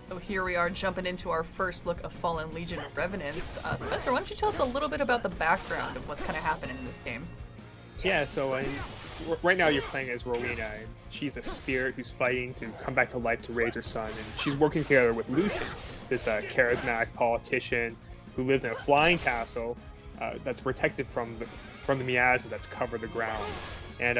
So here we are jumping into our first look of Fallen Legion Revenants. Spencer, why don't you tell us a little bit about the background of what's kind of happening in this game? Yeah, so right now you're playing as Rowena, and she's a spirit who's fighting to come back to life to raise her son, and she's working together with Lucian, this charismatic politician who lives in a flying castle that's protected from the miasma that's covered the ground. And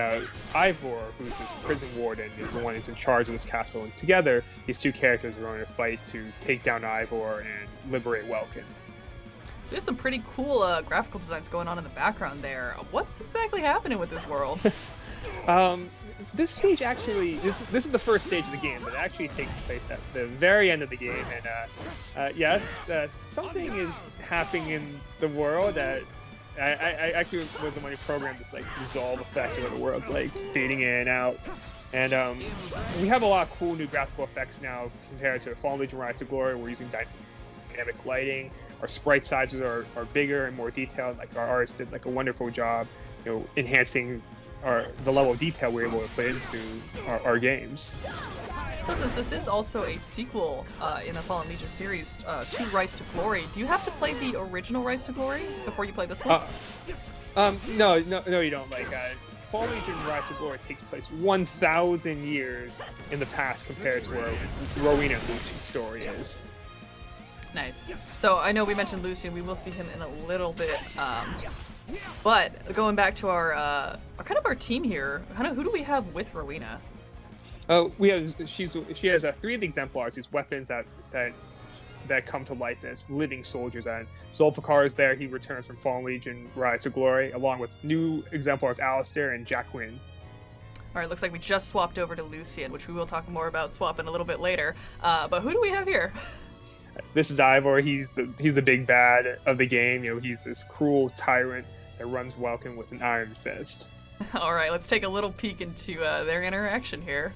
Ivor, who's this prison warden, is the one who's in charge of this castle. And together, these two characters are going to fight to take down Ivor and liberate Welkin. So we have some pretty cool graphical designs going on in the background there. What's exactly happening with this world? This stage actually, this is the first stage of the game, but it actually takes place at the very end of the game. And something is happening in the world that I actually was the one who programmed this like dissolve effect where the world's like fading in and out. And we have a lot of cool new graphical effects now compared to Fallen Legion Rise to Glory. We're using dynamic lighting. Our sprite sizes are bigger and more detailed. Like our artists did like a wonderful job, enhancing the level of detail we're able to put into our games. So since this is also a sequel in the Fallen Legion series to Rise to Glory, do you have to play the original Rise to Glory before you play this one? No, you don't. Like, Fallen Legion Rise to Glory takes place 1,000 years in the past compared to where Rowena and Lucian's story is. Nice. So I know we mentioned Lucian. We will see him in a little bit. But going back to our team here, who do we have with Rowena? She has 3 of the exemplars, these weapons that come to life as living soldiers. And Zulfikar is there. He returns from Fallen Legion Rise to Glory, along with new exemplars Alistair and Jacqueline. All right, looks like we just swapped over to Lucian, which we will talk more about swapping a little bit later. But who do we have here? This is Ivor. He's the big bad of the game. He's this cruel tyrant that runs Welkin with an iron fist. All right, let's take a little peek into their interaction here.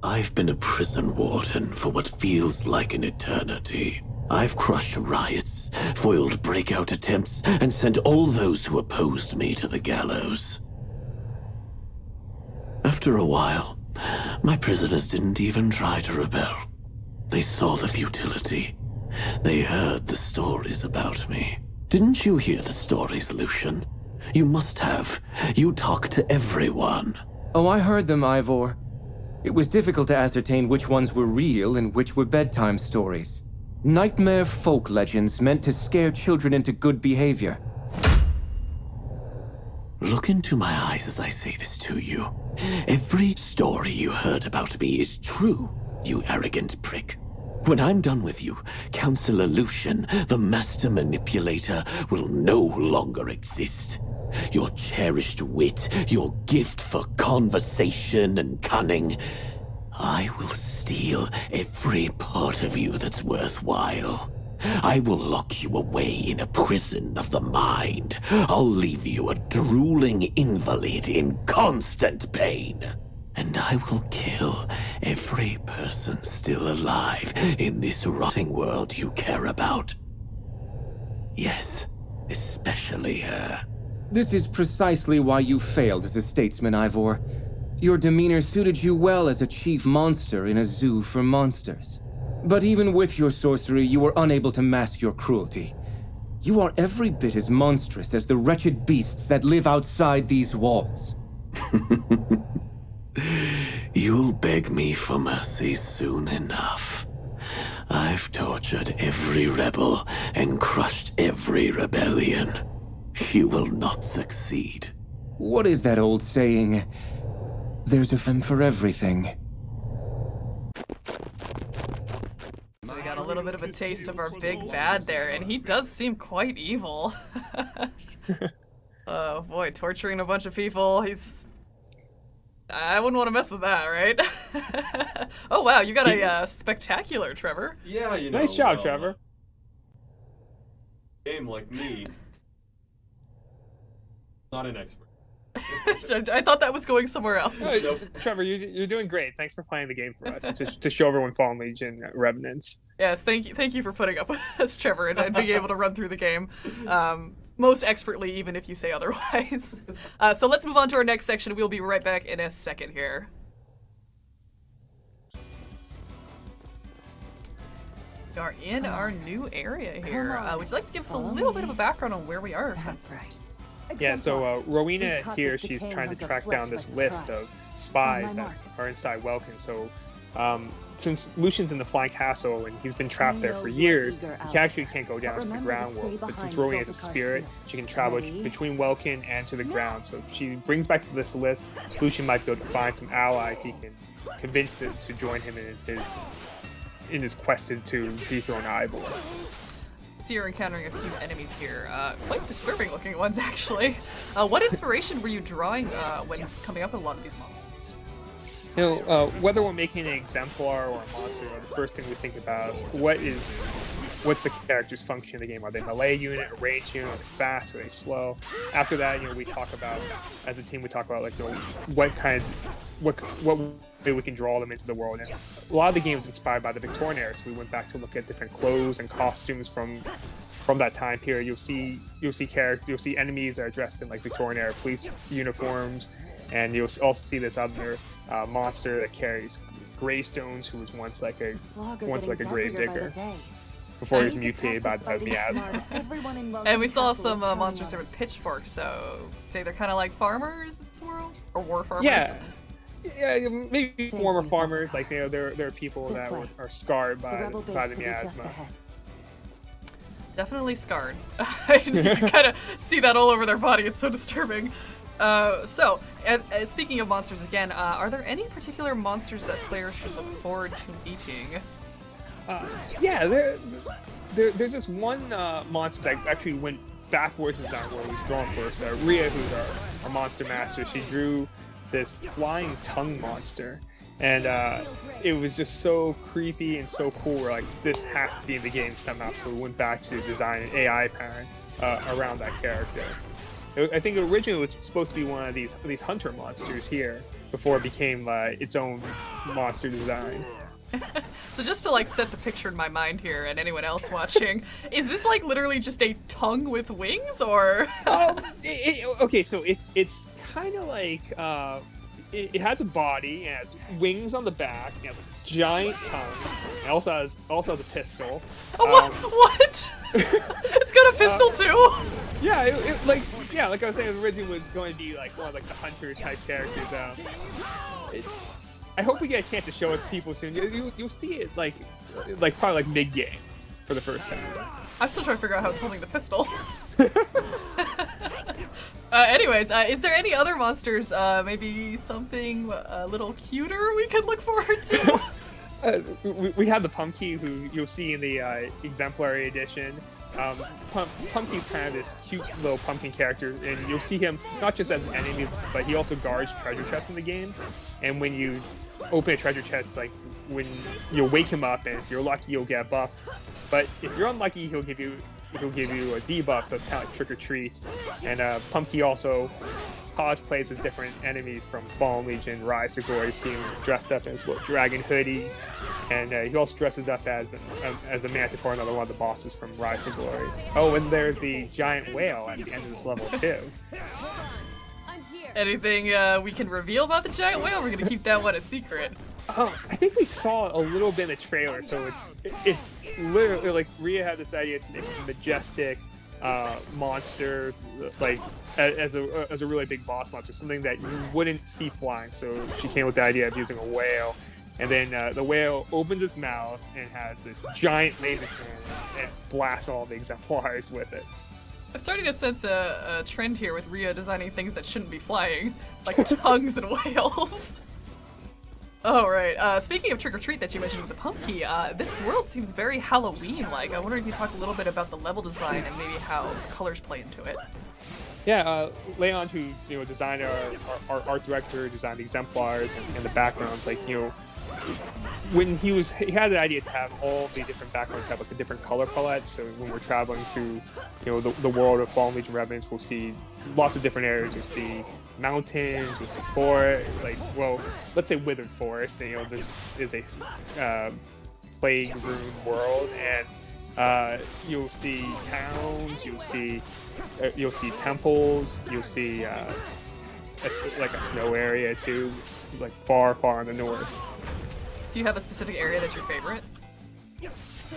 I've been a prison warden for what feels like an eternity. I've crushed riots, foiled breakout attempts, and sent all those who opposed me to the gallows. After a while, my prisoners didn't even try to rebel. They saw the futility. They heard the stories about me. Didn't you hear the stories, Lucian? You must have. You talked to everyone. Oh, I heard them, Ivor. It was difficult to ascertain which ones were real and which were bedtime stories. Nightmare folk legends meant to scare children into good behavior. Look into my eyes as I say this to you. Every story you heard about me is true, you arrogant prick. When I'm done with you, Counselor Lucian, the master manipulator, will no longer exist. Your cherished wit, your gift for conversation and cunning, I will steal every part of you that's worthwhile. I will lock you away in a prison of the mind. I'll leave you a drooling invalid in constant pain. And I will kill every person still alive in this rotting world you care about. Yes, especially her. This is precisely why you failed as a statesman, Ivor. Your demeanor suited you well as a chief monster in a zoo for monsters. But even with your sorcery, you were unable to mask your cruelty. You are every bit as monstrous as the wretched beasts that live outside these walls. You'll beg me for mercy soon enough. I've tortured every rebel and crushed every rebellion. You will not succeed. What is that old saying? There's a time for everything. So we got a little bit of a taste of our big bad there, and he does seem quite evil. Oh boy, torturing a bunch of people. I wouldn't want to mess with that, right? Oh wow, you got a spectacular, Trevor. Yeah, Nice job, Trevor. Game like me. Not an expert. I thought that was going somewhere else. Trevor, you're doing great. Thanks for playing the game for us to show everyone Fallen Legion Revenants. Yes, thank you for putting up with us, Trevor, and being able to run through the game most expertly, even if you say otherwise. So let's move on to our next section. We'll be right back in a second here. We are in our new area here. Would you like to give us a little bit of a background on where we are? That's right. Yeah, so Rowena here, she's trying to track down this list of spies that are inside Welkin. So since Lucian's in the Flying Castle and he's been trapped there for years, he actually can't go down to the ground world. But since Rowena is a spirit, she can travel between Welkin and to the ground. So if she brings back to this list, Lucian might be able to find some allies he can convince to join him in his quest to dethrone Ivor. So you're encountering a few enemies here, quite disturbing looking ones actually. What inspiration were you drawing when coming up with a lot of these monsters? You know, whether we're making an exemplar or a monster, the first thing we think about is what's the character's function in the game? Are they melee unit, a range unit, are they fast, are they slow? After that, we talk about, as a team, we talk about like what way we can draw them into the world. And a lot of the game is inspired by the Victorian era, so we went back to look at different clothes and costumes from that time period. You'll see enemies that are dressed in like Victorian era police uniforms, and you'll also see this other monster that carries gravestones, who was once like a grave digger before he was mutated by the miasma. And we saw some monsters there with pitchforks, so say they're kind of like farmers in this world, or war farmers. Yeah, maybe former farmers. Like there are people that are scarred by the miasma. Definitely scarred. You can kind of see that all over their body. It's so disturbing. So, speaking of monsters again, are there any particular monsters that players should look forward to meeting? Yeah, there's this one monster that actually went backwards in design where it was drawn first. Rhea, who's our monster master, she drew this flying tongue monster, and it was just so creepy and so cool. We're like, this has to be in the game somehow, so we went back to design an AI pattern around that character. I think originally it was supposed to be one of these hunter monsters here before it became its own monster design. So just to set the picture in my mind here, and anyone else watching, is this literally just a tongue with wings, or? Okay, so it's kind of like it has a body and it has wings on the back. And it has a giant tongue. It also has a pistol. What? It's got a pistol too. Yeah, like I was saying, it originally was going to be one of the hunter type characters. I hope we get a chance to show it to people soon. You'll see it probably mid game for the first time. I'm still trying to figure out how it's holding the pistol. Anyways, is there any other monsters? Maybe something a little cuter we could look forward to? We have the Pumpkin, who you'll see in the exemplary edition. Pumpkin's kind of this cute little pumpkin character, and you'll see him not just as an enemy, but he also guards treasure chests in the game. And when you open a treasure chest, when you'll wake him up, and if you're lucky, you'll get a buff. But if you're unlucky, he'll give you a debuff, so it's kind of like trick or treat. And Pumpkin also cosplays as different enemies from Fallen Legion, Rise to Glory. You see him dressed up in his little dragon hoodie, and he also dresses up as a Manticore, another one of the bosses from Rise to Glory. Oh, and there's the giant whale at the end of this level too. Anything we can reveal about the giant whale? We're gonna keep that one a secret. I think we saw a little bit in the trailer, so it's literally Rhea had this idea to make a majestic monster, as a really big boss monster, something that you wouldn't see flying. So she came with the idea of using a whale, and then the whale opens its mouth and has this giant laser cannon and blasts all the exemplars with it. I'm starting to sense a trend here with Rhea designing things that shouldn't be flying, like tongues and whales. Oh, right. Speaking of Trick or Treat that you mentioned with the Pumpkin, this world seems very Halloween-like. I wonder if you talk a little bit about the level design and maybe how the colors play into it. Yeah, Leon, who designed our art director, designed the exemplars and the backgrounds. When he had the idea to have all the different backgrounds have a different color palette. So when we're traveling through, the world of Fallen Legion Revenants, we'll see lots of different areas. You'll see mountains, you'll see forest, let's say withered forest. This is a plague ruined world, and you'll see towns, you'll see temples, you'll see a snow area too, far in the north. Do you have a specific area that's your favorite?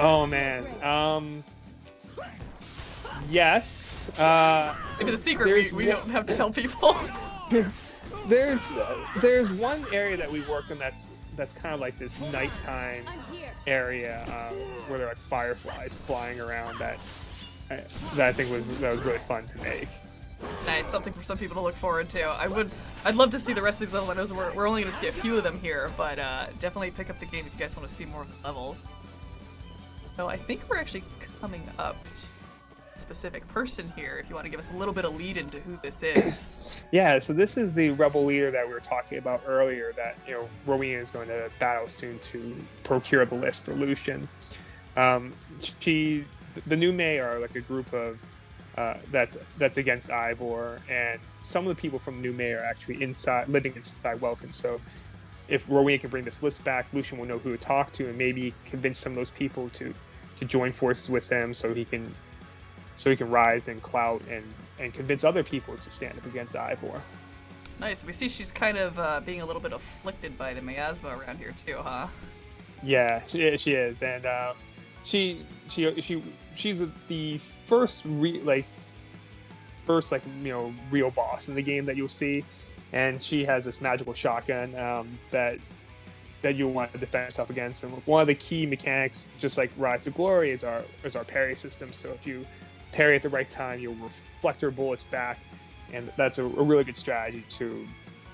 Oh man. Yes. If it's a secret, we don't have to tell people. There's one area that we worked on that's kind of like this nighttime area where there are like fireflies flying around that I think was really fun to make. Nice, something for some people to look forward to. I'd love to see the rest of these levels. I know we're only going to see a few of them here, but definitely pick up the game if you guys want to see more of the levels. So I think we're actually coming up to a specific person here. If you want to give us a little bit of lead into who this is. Yeah, so this is the rebel leader that we were talking about earlier. That Rowena is going to battle soon to procure the list for Lucian. The New May are like a group of that's against Ivor, and some of the people from New May are actually living inside Welkin. So if Rowena can bring this list back, Lucian will know who to talk to and maybe convince some of those people to join forces with him, so he can rise in clout and convince other people to stand up against Ivor. Nice. We see she's kind of being a little bit afflicted by the miasma around here too, huh? Yeah, she is, and she's the first real boss in the game that you'll see, and she has this magical shotgun that you'll want to defend yourself against. And one of the key mechanics, just like Rise to Glory, is our parry system. So if you parry at the right time, you'll reflect her bullets back, and that's a really good strategy to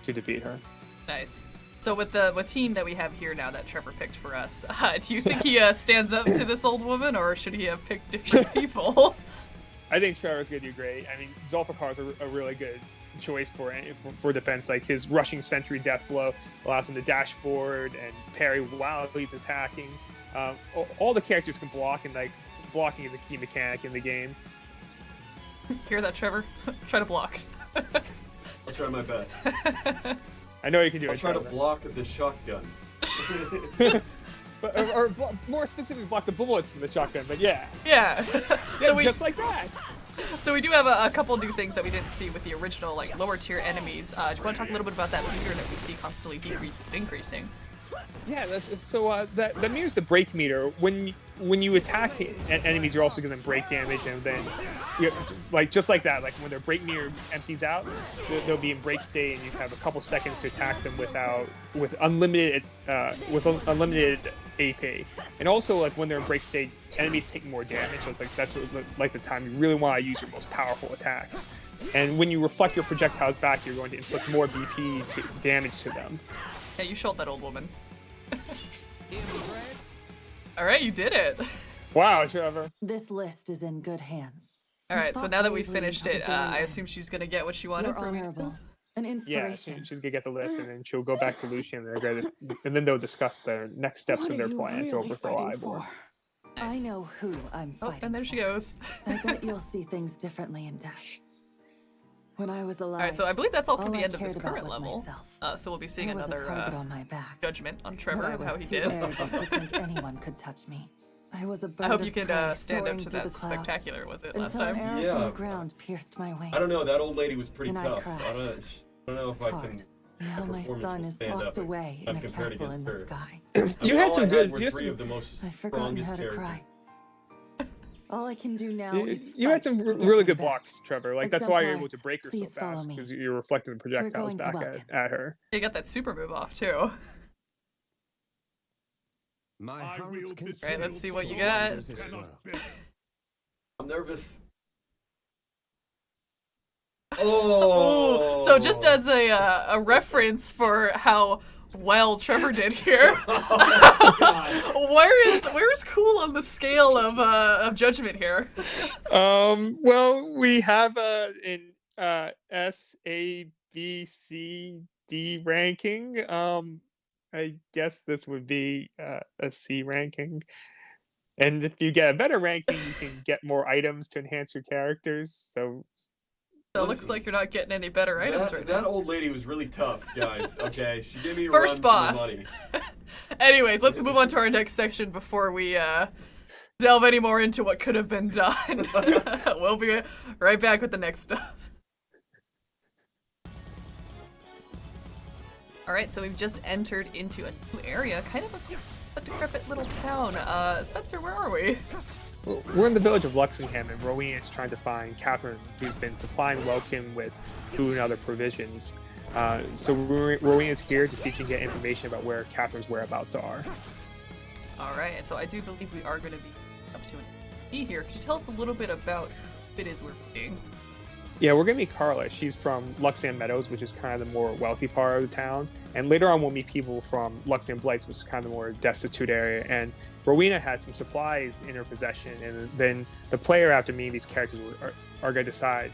defeat her. Nice. So with the team that we have here now that Trevor picked for us, do you think he stands up to this old woman, or should he have picked different people? I think Trevor's going to do great. I mean, Zulfikar's a really good choice for defense. Like, his rushing sentry death blow allows him to dash forward and parry while he's attacking. All the characters can block, and like blocking is a key mechanic in the game. Hear that, Trevor? Try to block. I'll try my best. I know you can do I'll it. try to Trevor. block the shotgun. or more specifically, block the bullets from the shotgun. But yeah, Yeah. yeah, just like that. So we do have a couple new things that we didn't see with the original, like lower tier enemies. Do you want to talk a little bit about that meter that we see constantly increasing? Yeah, that means the break meter. When you attack enemies, you're also giving them break damage, and then just like that, like when their break meter empties out, they'll be in break state, and you have a couple seconds to attack them with unlimited AP. And also, like when they're in break state, enemies take more damage. So it's like that's like the time you really want to use your most powerful attacks. And when you reflect your projectiles back, you're going to inflict more BP damage to them. Yeah, you shot that old woman. Alright, you did it. Wow, Trevor. This list is in good hands. Alright, so now that we finished it, I assume she's gonna get what she wanted. You're honorable. An Yeah, inspiration. she's gonna get the list, and then she'll go back to Lucian, and then they'll discuss their next steps What in their are you plan to really overthrow fighting Ivor. for? I know who I'm Oh, fighting and there she for. goes. I bet you'll see things differently in death. When I was alive, Alright, so I believe that's also all the I end of this cared about current was level. myself. So we'll be seeing I was a target another on my back. judgment on But Trevor I of was how he too did. arrogant to think anyone could touch me. I was a bird I hope of you can prey stand up soaring to through that the clouds spectacular, was it, last until an time? arrow Yeah. from the ground pierced my wing. I don't know. That old lady was pretty And I tough. cried. I don't know if I Hard. can. Now my performance son will is stand locked up away in I'm a compared castle against in the her. sky. You had all some I good. Were You had three some, of the most I've forgotten strongest how to characters. cry. All I can do now you, is you had fight some to get really them good back. blocks, Trevor. Like And that's why you're able to sometimes, break her so please follow fast, me. because you're reflecting the projectiles going to back Welkin. at her. You got that super move off, too. Alright, let's see what you got. I'm nervous. Oh, so just as a reference for how well Trevor did here, where's cool on the scale of judgment here? Well, we have an S, A, B, C, D ranking. I guess this would be a C ranking. And if you get a better ranking, you can get more items to enhance your characters. So So it looks like you're not getting any better items right That now. old lady was really tough, guys. Okay, she gave me a First run for boss. the money. Anyways, let's move on to our next section before we delve any more into what could have been done. We'll be right back with the next stuff. All right, so we've just entered into a new area, kind of a decrepit little town. Spencer, where are we? Well, we're in the village of Luxingham, and Rowena is trying to find Catherine, who's been supplying Welkin with food and other provisions. So Rowena is here to see if she can get information about where Catherine's whereabouts are. All right, so I do believe we are going to be up to an E here. Could you tell us a little bit about who it is we're meeting? Yeah, we're going to meet Carla. She's from Luxan Meadows, which is kind of the more wealthy part of the town. And later on, we'll meet people from Luxan Blights, which is kind of the more destitute area. And Rowena has some supplies in her possession. And then the player, after meeting these characters, are going to decide,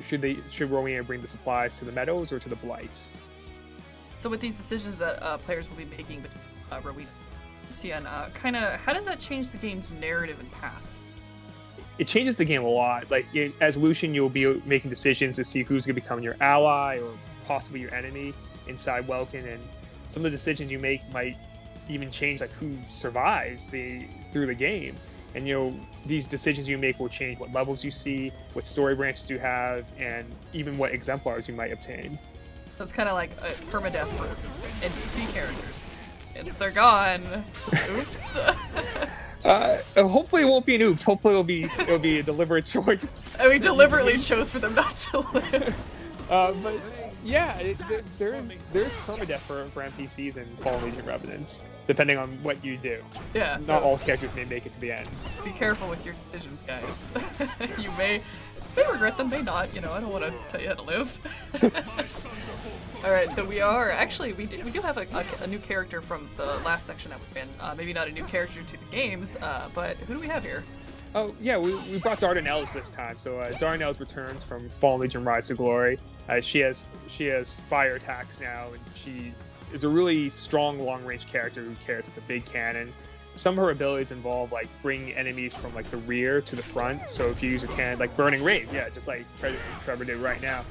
should Rowena bring the supplies to the Meadows or to the Blights? So with these decisions that players will be making between Rowena and Lucian, how does that change the game's narrative and paths? It changes the game a lot. As Lucian, you'll be making decisions to see who's going to become your ally or possibly your enemy inside Welkin, and some of the decisions you make might even change who survives through the game. And these decisions you make will change what levels you see, what story branches you have, and even what exemplars you might obtain. That's kind of like a permadeath for NPC characters. They're gone. Oops. Hopefully it won't be an oops. Hopefully it'll be a deliberate choice. We deliberately chose for them not to live. But yeah, there's permadeath for NPCs in Fallen Legion Revenants, depending on what you do. Yeah. Not all characters may make it to the end. Be careful with your decisions, guys. You may regret them, may not. I don't want to tell you how to live. All right, so we do have a new character from the last section that we've been. Maybe not a new character to the games, but who do we have here? Oh yeah, we brought Dardanelles this time. So Dardanelles returns from Fallen Legion Rise to Glory. She has fire attacks now, and she is a really strong long-range character who carries a big cannon. Some of her abilities involve bringing enemies from the rear to the front. So if you use a cannon, like Burning Rave, yeah, just like Trevor did right now.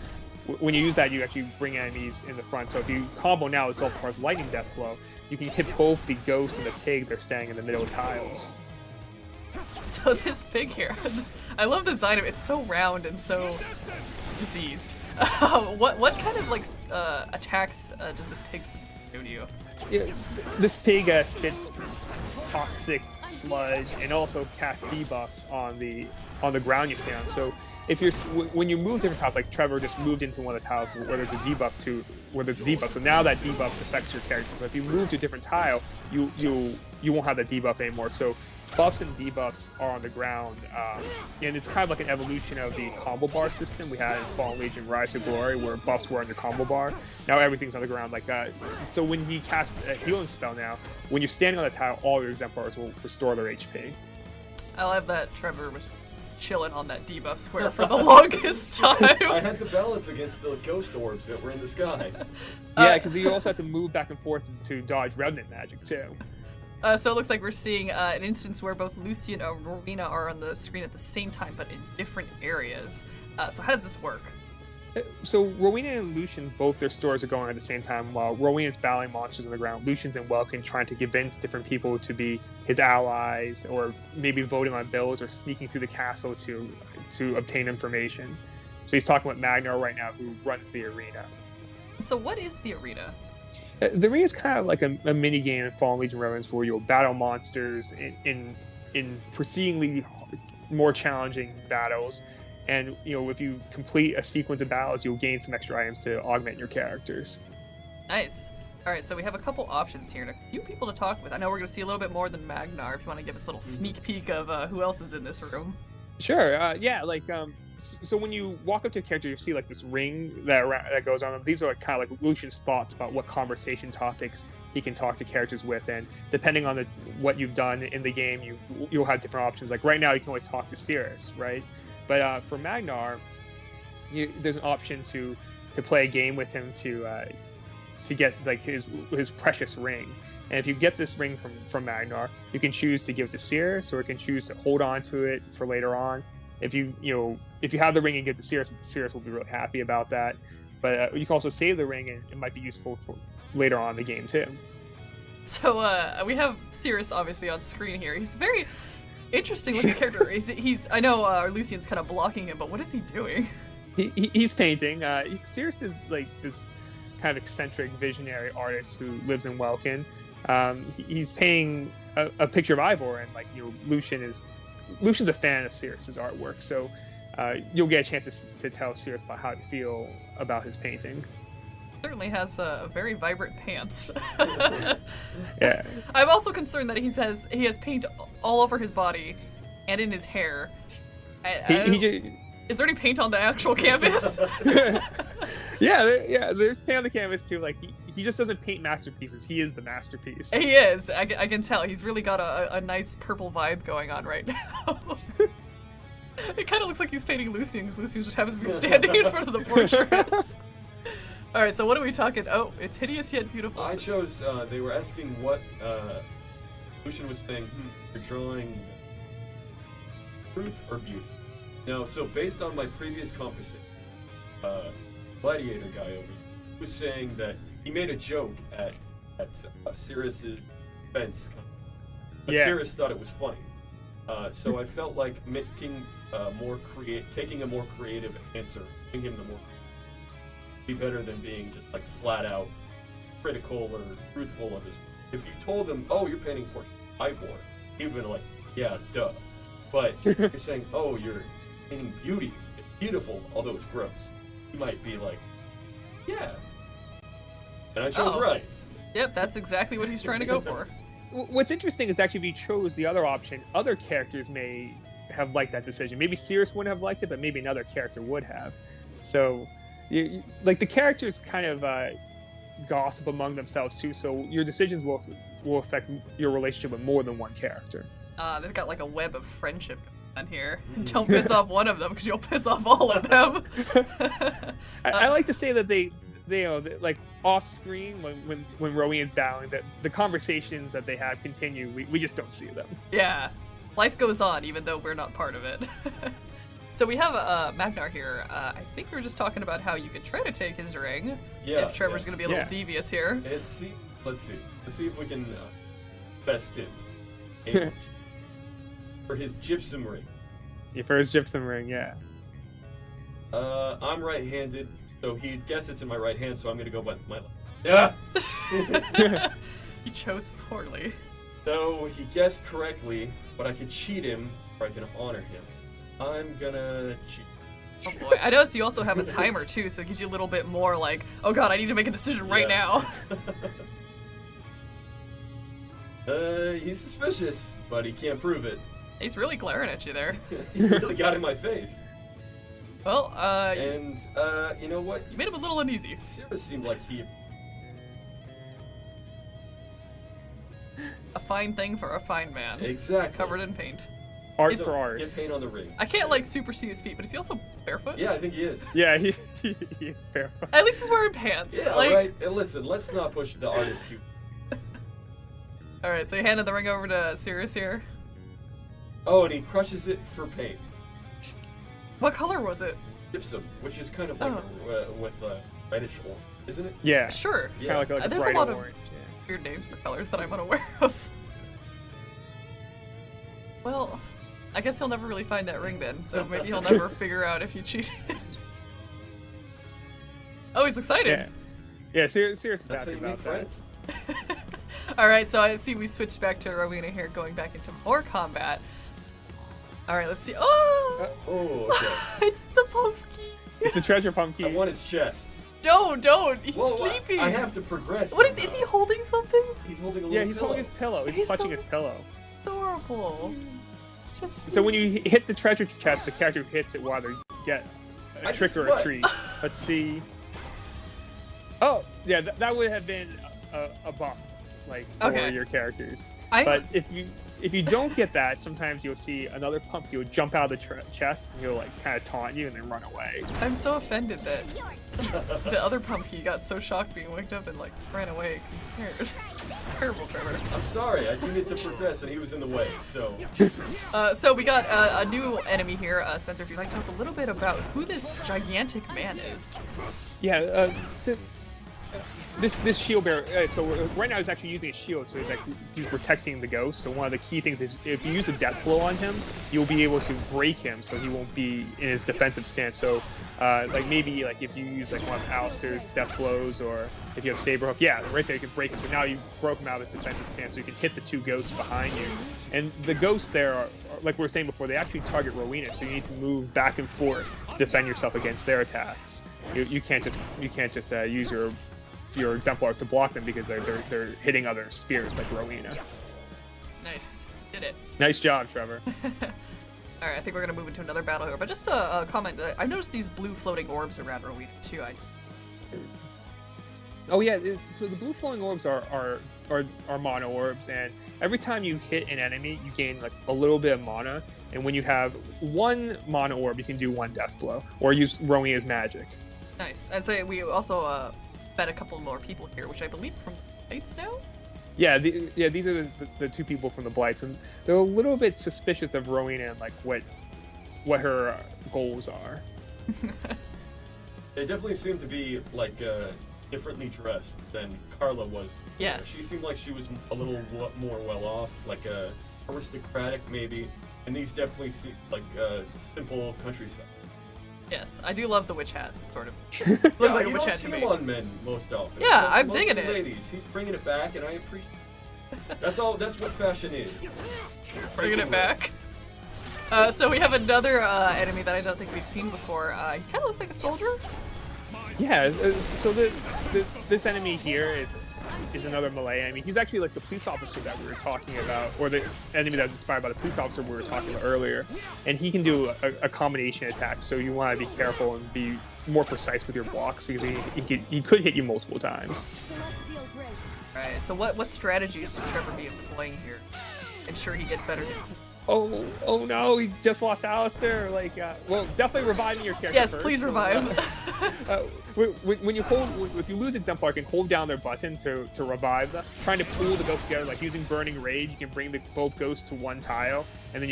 When you use that, you actually bring enemies in the front. So if you combo now with Zulfikar's Lightning Death Blow, you can hit both the ghost and the pig they're standing in the middle of tiles. So this pig here, I love the design of it. It's so round and so diseased. What kind of attacks does this pig do to you? Yeah, this pig spits toxic sludge and also casts debuffs on the ground you stand on. So when you move different tiles, like Trevor just moved into one of the tiles where there's a debuff so now that debuff affects your character. But if you move to a different tile, you won't have that debuff anymore. So buffs and debuffs are on the ground, and it's kind of like an evolution of the combo bar system we had in Fallen Legion Rise to Glory, where buffs were on your combo bar. Now everything's on the ground like that. So when he casts a healing spell now, when you're standing on the tile, all your exemplars will restore their HP. I love that Trevor was chilling on that debuff square for the longest time. I had to balance against the ghost orbs that were in the sky. Yeah, because you also have to move back and forth to dodge Revenant magic too. So it looks like we're seeing an instance where both Lucian and Rowena are on the screen at the same time, but in different areas. So how does this work? So Rowena and Lucian, both their stores are going at the same time. While Rowena's battling monsters on the ground, Lucian's in Welkin trying to convince different people to be his allies, or maybe voting on bills or sneaking through the castle to obtain information. So he's talking with Magnar right now, who runs the arena. So what is the arena? The arena is kind of like a mini game in Fallen Legion Revenants where you'll battle monsters in precedingly more challenging battles. And if you complete a sequence of battles, you'll gain some extra items to augment your characters. Nice. All right, so we have a couple options here. A few people to talk with. I know we're going to see a little bit more than Magnar. If you want to give us a little sneak peek of who else is in this room. Sure. Yeah. So when you walk up to a character, you see this ring that goes on. These are kind of like Lucian's thoughts about what conversation topics he can talk to characters with, and depending on what you've done in the game, you'll have different options. Like right now, you can only talk to Cirrus, right? But for Magnar, there's an option to play a game with him to get his precious ring. And if you get this ring from Magnar, you can choose to give it to Cirrus, or you can choose to hold on to it for later on. If you have the ring and give it to Cirrus, Cirrus will be really happy about that. But you can also save the ring, and it might be useful for later on in the game too. So we have Cirrus obviously on screen here. He's a very interesting looking character. I know Lucian's kind of blocking him, but what is he doing? He's painting. Cirrus is like this kind of eccentric visionary artist who lives in Welkin. He's painting a picture of Ivor, and like, you know, Lucian's a fan of Sirius's artwork, so you'll get a chance to tell Sirius about how to feel about his painting. Certainly has very vibrant pants. Yeah. I'm also concerned that he has paint all over his body and in his hair. Is there any paint on the actual canvas? yeah, there's paint on the canvas too. Like, he just doesn't paint masterpieces. He is the masterpiece. He is. I can tell. He's really got a nice purple vibe going on right now. It kind of looks like he's painting Lucian, because Lucian just happens to be standing in front of the portrait. All right, so what are we talking? Oh, it's hideous yet beautiful. I chose, they were asking what, Lucian was saying, you're drawing truth or beauty? Now, so based on my previous conversation, Gladiator guy over here was saying that he made a joke at Sirius's defense, but Sirius thought it was funny. So I felt like making taking a more creative answer, giving him the more be better than being just like flat out critical or truthful of his. If you told him, "Oh, you're painting portrait of Ivor," he'd been like, "Yeah, duh." But you're saying, "Oh, you're painting beauty. It's beautiful, although it's gross." He might be like, "Yeah," and I chose right. Yep, that's exactly what he's trying to go for. What's interesting is actually if you chose the other option, other characters may have liked that decision. Maybe Sirius wouldn't have liked it, but maybe another character would have. So, like, the characters kind of gossip among themselves too. So your decisions will affect your relationship with more than one character. They've got like a web of friendship on here. Don't piss off one of them, because you'll piss off all of them. I like to say that they like off screen when Rowan's battling, that the conversations that they have continue. We just don't see them. Yeah, life goes on even though we're not part of it. So we have Magnar here. I think we were just talking about how you could try to take his ring. Yeah. If Trevor's going to be a little devious here. Let's see if we can best him for his gypsum ring. Yeah, for his gypsum ring, yeah. I'm right-handed, so he'd guess it's in my right hand, so I'm gonna go with my left. Yeah. You chose poorly. So he guessed correctly, but I could cheat him, or I can honor him. I'm gonna cheat. Oh boy, I noticed you also have a timer too, so it gives you a little bit more like, oh god, I need to make a decision right now. He's suspicious, but he can't prove it. He's really glaring at you there. He really got in my face. Well, and you know what? You made him a little uneasy. Sirius seemed like he. A fine thing for a fine man. Exactly. Covered in paint. Art for art. Get paint on the ring. I can't like super see his feet, but is he also barefoot? Yeah, I think he is. Yeah, he is barefoot. At least he's wearing pants. Yeah, like... right. And listen, let's not push the artist too. Alright, so you handed the ring over to Sirius here. Oh, and he crushes it for paint. What color was it? Gypsum, which is kind of like with reddish orange, isn't it? Yeah. Sure. It's kind of like a There's bright a lot orange. of weird names for colors that I'm unaware of. Well, I guess he'll never really find that ring then, so maybe he'll never figure out if you cheated. Oh, he's excited. Yeah, Sirius is That's how happy you make about that. friends. Alright, so I see we switched back to Rowena here, going back into more combat. Alright, let's see. Oh! Oh, okay. It's the pumpkin! It's a treasure pumpkin. I want his chest. Don't! He's sleeping! I have to progress. What is he holding something? He's holding a little Yeah, he's pillow. holding his pillow. He's He's clutching so- his pillow. Adorable. It's just So when you hit the treasure chest, the character who hits it will either get a I trick just or a what? treat. Let's see. Oh, yeah, that would have been a buff, like, for Okay. your characters. I'm- But if you don't get that, sometimes you'll see another pump. He'll jump out of the chest, and he'll like kind of taunt you and then run away. I'm so offended that the other pumpkin got so shocked being waked up and like ran away because he's scared. Terrible, Trevor. I'm sorry, I needed to progress and he was in the way, so. So we got a new enemy here. Spencer, if you'd like to tell us a little bit about who this gigantic man is. Yeah, this shield bearer. So right now he's actually using a shield, so he's protecting the ghost. So one of the key things is if you use a death blow on him, you'll be able to break him, so he won't be in his defensive stance. So Like maybe like if you use like one of Alistair's death blows, or if you have Saber Hook, yeah, right there you can break it. So now you broke him out of his defensive stance, so you can hit the two ghosts behind you. And the ghosts there are, like we were saying before, they actually target Rowena, so you need to move back and forth to defend yourself against their attacks. You can't just use your exemplars to block them, because they're hitting other spirits like Rowena. Nice. Did it. Nice job, Trevor. Alright, I think we're gonna move into another battle here. But just a comment, I noticed these blue floating orbs around Rowena too. Oh yeah, so the blue flowing orbs are mana orbs, and every time you hit an enemy, you gain like a little bit of mana. And when you have one mana orb, you can do one death blow, or use Rowena's magic. Nice. And so we also met a couple more people here, which I believe from Lights now? Yeah, these are the two people from the Blights, and they're a little bit suspicious of Rowena and like what her goals are. They definitely seem to be like differently dressed than Carla was. Yes. She seemed like she was a little more well off, like aristocratic maybe, and these definitely seem like simple countryside. Yes, I do love the witch hat, sort of. Yeah, Looks like a you witch don't hat see to me. them on men most often. Yeah, Most- I'm most digging of the it. Ladies, he's bringing it back, and I appreciate. That's all. That's what fashion is. Bringing it back. So we have another enemy that I don't think we've seen before. He kind of looks like a soldier. Yeah, so this enemy here is another melee enemy. He's actually like the police officer that we were talking about, or the enemy that was inspired by the police officer we were talking about earlier. And he can do a combination attack, so you want to be careful and be more precise with your blocks, because he could hit you multiple times. Right. So what strategies should Trevor be employing here? Ensure he gets better. Oh no, he just lost Alistair. Like, well, definitely reviving your character. Yes, first. please So, revive. when you if you lose Exemplar, you can hold down their button to revive them. Trying to pool the ghosts together, like using Burning Rage, you can bring both ghosts to one tile, and then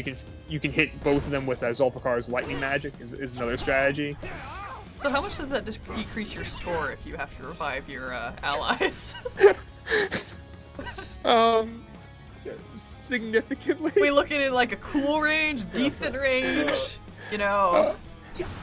you can hit both of them with Zulfikar's lightning magic. Is another strategy. So how much does that decrease your score if you have to revive your allies? Significantly. We look at it like a cool range, decent range, you know.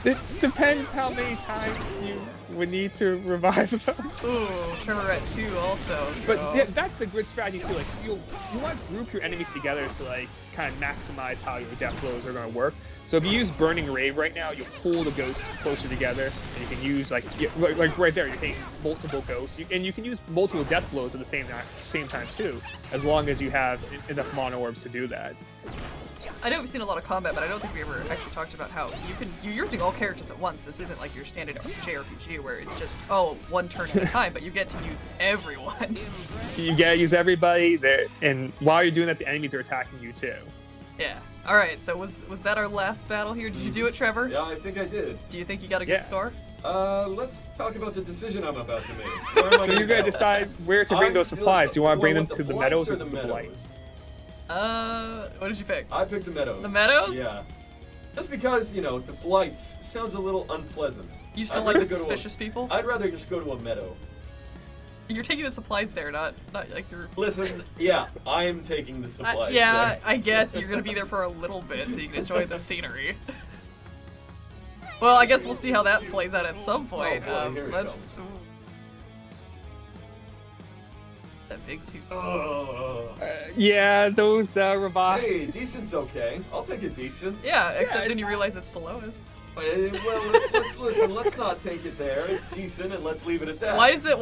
It depends how many times you would need to revive them. Ooh, Trevor at 2 also. So. But yeah, that's a good strategy too. Like you want to group your enemies together to like kind of maximize how your death blows are going to work. So if you use Burning Rave right now, you'll pull the ghosts closer together, and you can use like right there, you're hitting multiple ghosts, and you can use multiple death blows at the same time too, as long as you have enough mana orbs to do that. I know we've seen a lot of combat, but I don't think we ever actually talked about how you're using all characters at once. This isn't like your standard JRPG where it's just one turn at a time, but you get to use everyone. You gotta use everybody there, and while you're doing that, the enemies are attacking you too. Yeah. All right. So was that our last battle here? Did you do it, Trevor? Yeah, I think I did. Do you think you got a good score? Let's talk about the decision I'm about to make. So you're gonna decide where to bring those supplies. Do you want to bring them to the meadows or to the Blights? What did you pick? I picked the meadows. The meadows? Yeah. Just because, the Blights sounds a little unpleasant. You just don't like the suspicious people? I'd rather just go to a meadow. You're taking the supplies there, not like you're... Listen, yeah, I am taking the supplies yeah, there. I guess you're gonna be there for a little bit so you can enjoy the scenery. Well, I guess we'll see how that plays out at some point. Oh boy, here it let's... comes. That big tooth. Yeah, those revives. Hey, decent's okay. I'll take a decent. Yeah, except then you realize it's the lowest. Well, let's listen. Let's not take it there. It's decent, and let's leave it at that. Why is it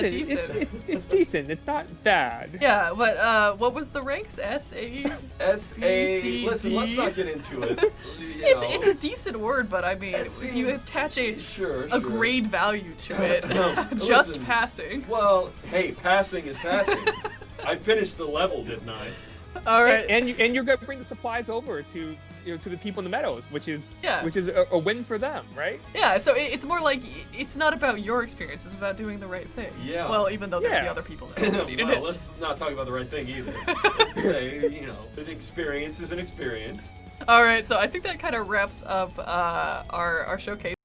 decent? It's decent. It's not bad. Yeah, but what was the ranks? S-A? S-A... Listen, let's not get into it. It's a decent word, but I mean, It if you attach a Sure. grade value to it, just Listen, passing. Well, hey, passing is passing. I finished the level, didn't I? All right. And you're gonna bring the supplies over to to the people in the meadows, which is Yeah. a win for them, right? Yeah, so it's more like, it's not about your experience, it's about doing the right thing. Yeah. Well, even though there's Yeah. the other people that also needed Well, it. let's not talk about the right thing either. Let's say, an experience is an experience. Alright, so I think that kind of wraps up our showcase.